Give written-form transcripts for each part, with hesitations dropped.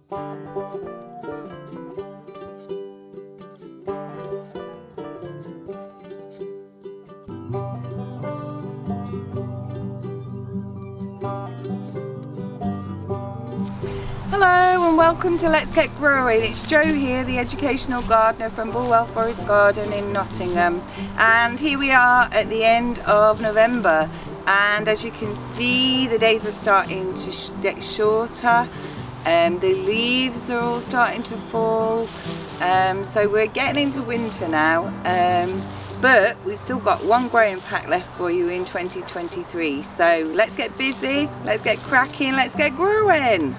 Hello and welcome to Let's Get Growing. It's Jo here, the educational gardener from Bulwell Forest Garden in Nottingham, and here we are at the end of November, and as you can see the days are starting to get shorter. The leaves are all starting to fall, so we're getting into winter now, but we've still got one growing pack left for you in 2023, so let's get busy, let's get cracking, let's get growing.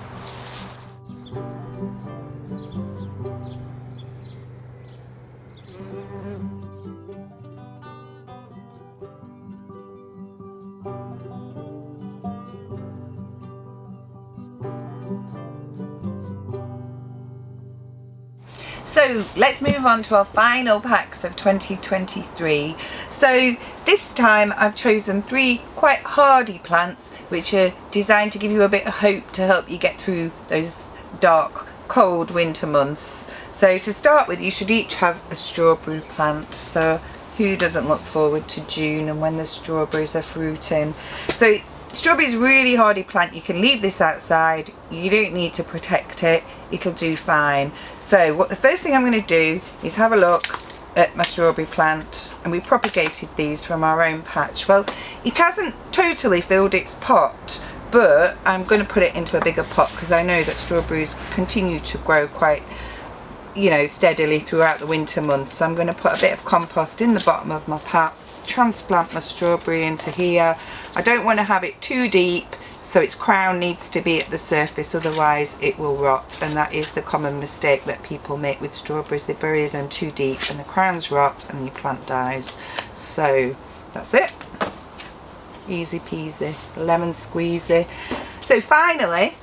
So let's move on to our final packs of 2023. So this time I've chosen 3 quite hardy plants which are designed to give you a bit of hope to help you get through those dark, cold winter months. So to start with, you should each have a strawberry plant. So who doesn't look forward to June and when the strawberries are fruiting? So strawberry is a really hardy plant. You can leave this outside, you don't need to protect it, it'll do fine. So the first thing I'm going to do is have a look at my strawberry plant, and we propagated these from our own patch. Well, it hasn't totally filled its pot, but I'm going to put it into a bigger pot because I know that strawberries continue to grow quite, steadily throughout the winter months. So I'm going to put a bit of compost in the bottom of my pot, transplant my strawberry into here. I don't want to have it too deep, so its crown needs to be at the surface, otherwise it will rot, and that is the common mistake that people make with strawberries. They bury them too deep and the crowns rot and your plant dies. So that's it, easy peasy, lemon squeezy. So finally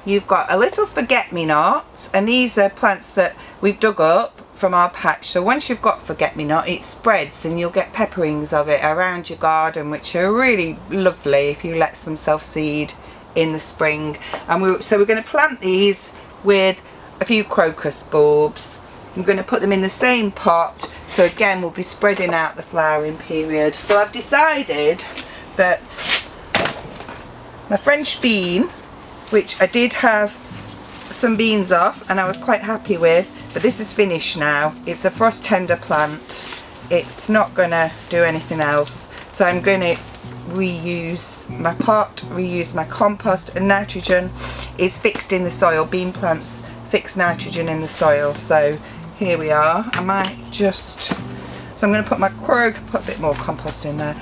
you've got a little forget-me-not, and these are plants that we've dug up from our patch. So once you've got forget-me-not, it spreads and you'll get pepperings of it around your garden, which are really lovely if you let some self-seed in the spring. And so we're going to plant these with a few crocus bulbs. I'm going to put them in the same pot, so again we'll be spreading out the flowering period. So I've decided that my French bean, which I did have some beans off and I was quite happy with, but this is finished now. It's a frost tender plant, it's not gonna do anything else, so I'm going to reuse my pot, reuse my compost, and nitrogen is fixed in the soil. Bean plants fix nitrogen in the soil, so here we are. I might just, so I'm going to put put a bit more compost in there.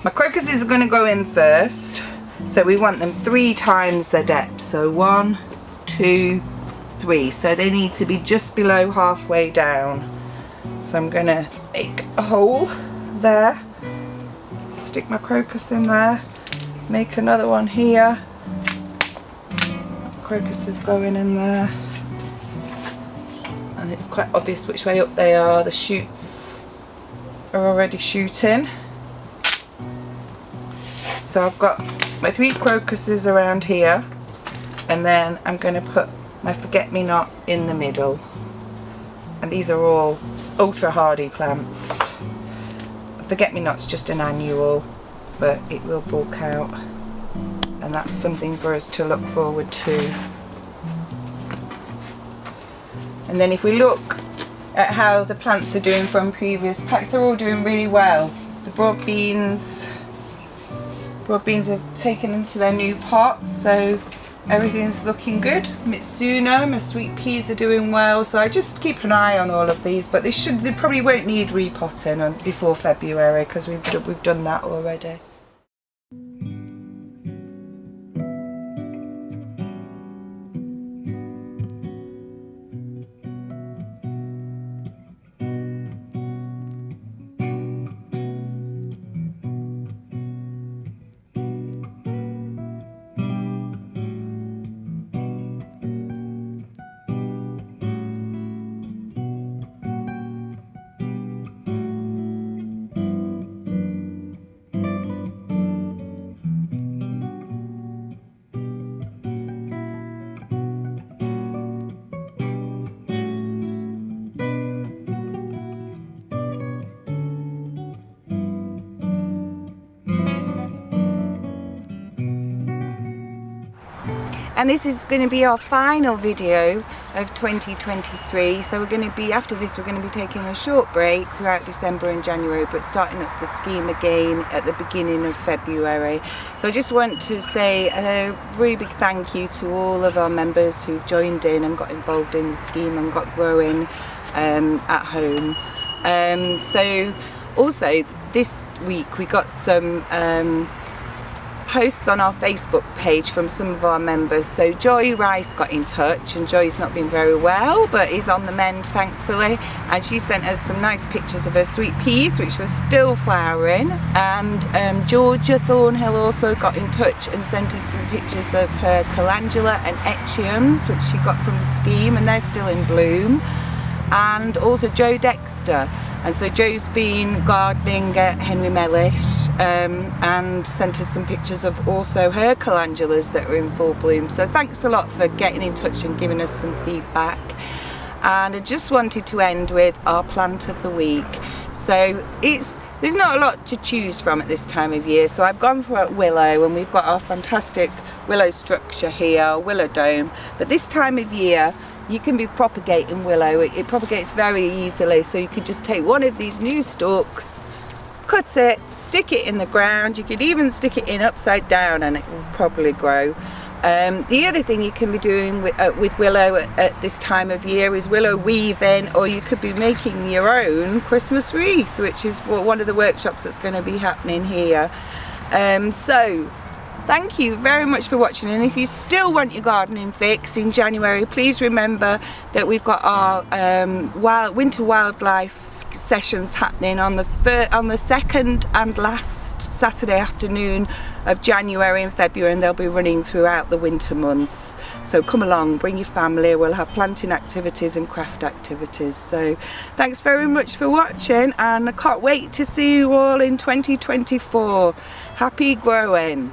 My crocuses are going to go in first, so we want them 3 times their depth, so 1, 2, 3, so they need to be just below halfway down. So I'm going to make a hole there, stick my crocus in there, make another one here, crocus is going in there, and it's quite obvious which way up they are. The shoots are already shooting. So I've got my 3 crocuses around here, and then I'm going to put my forget-me-not in the middle, and these are all ultra hardy plants. Forget-me-not's just an annual, but it will bulk out, and that's something for us to look forward to. And then if we look at how the plants are doing from previous packs, they're all doing really well. The broad beans have taken into their new pots, so everything's looking good. Mitsuna, my sweet peas are doing well, so I just keep an eye on all of these, but they probably won't need repotting before February because we've done that already. and this is going to be our final video of 2023. So we're going to be, after this, we're going to be taking a short break throughout December and January, but starting up the scheme again at the beginning of February. So I just want to say a really big thank you to all of our members who've joined in and got involved in the scheme and got growing at home. So also this week we got some posts on our Facebook page from some of our members. So Joy Rice got in touch, and Joy's not been very well but is on the mend thankfully, and she sent us some nice pictures of her sweet peas which were still flowering. And Georgia Thornhill also got in touch and sent us some pictures of her calendula and echiums which she got from the scheme, and they're still in bloom. And also Joe Dexter, and so Joe's been gardening at Henry Mellish and sent us some pictures of also her calendulas that are in full bloom. So thanks a lot for getting in touch and giving us some feedback. And I just wanted to end with our plant of the week. So there's not a lot to choose from at this time of year, so I've gone for a willow, and we've got our fantastic willow structure here, willow dome. But this time of year you can be propagating willow. It propagates very easily, so you could just take one of these new stalks, cut it, stick it in the ground. You could even stick it in upside down and it will probably grow. The other thing you can be doing with willow at this time of year is willow weaving, or you could be making your own Christmas wreath, which is one of the workshops that's going to be happening here. So thank you very much for watching, and if you still want your gardening fix in January, please remember that we've got our winter wildlife sessions happening on the second and last Saturday afternoon of January and February, and they'll be running throughout the winter months. So come along, bring your family. We'll have planting activities and craft activities. So thanks very much for watching, and I can't wait to see you all in 2024. Happy growing.